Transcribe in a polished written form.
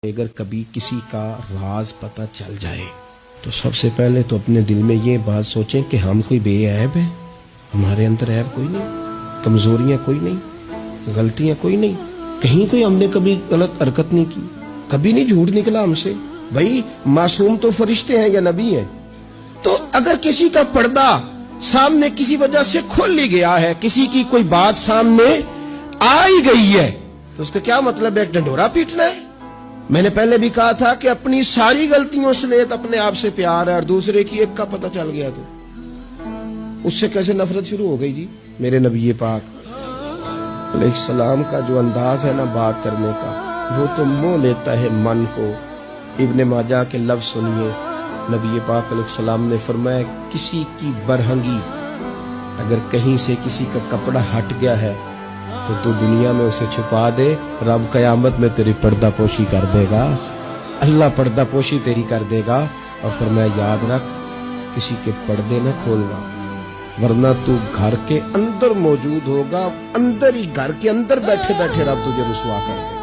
اگر کبھی کسی کا راز پتہ چل جائے تو سب سے پہلے تو اپنے دل میں یہ بات سوچیں کہ ہم کوئی بے عیب ہیں، ہمارے اندر عیب کوئی نہیں، کمزوریاں کوئی نہیں، غلطیاں کوئی نہیں، کہیں کوئی ہم نے کبھی غلط حرکت نہیں کی، کبھی نہیں جھوٹ نکلا ہم سے۔ بھائی معصوم تو فرشتے ہیں یا نبی ہیں؟ تو اگر کسی کا پردہ سامنے کسی وجہ سے کھل ہی گیا ہے، کسی کی کوئی بات سامنے آ ہی گئی ہے، تو اس کا کیا مطلب ہے ایک ڈنڈورا پیٹنا ہے؟ میں نے پہلے بھی کہا تھا کہ اپنی ساری غلطیوں سمیت اپنے آپ سے پیار ہے، اور دوسرے کی ایک کا پتہ چل گیا تو اس سے کیسے نفرت شروع ہو گئی جی؟ میرے نبی پاک علیہ السلام کا جو انداز ہے نا بات کرنے کا، وہ تو موہ لیتا ہے من کو۔ ابن ماجہ کے لفظ سنیے، نبی پاک علیہ السلام نے فرمایا کسی کی برہنگی اگر کہیں سے کسی کا کپڑا ہٹ گیا ہے تو دنیا میں اسے چھپا دے، رب قیامت میں تیری پردہ پوشی کر دے گا، اللہ پردہ پوشی تیری کر دے گا۔ اور فرمایا یاد رکھ کسی کے پردے نہ کھولنا، ورنہ تو گھر کے اندر موجود ہوگا، اندر ہی گھر کے اندر بیٹھے بیٹھے رب تجھے رسوا کر دے۔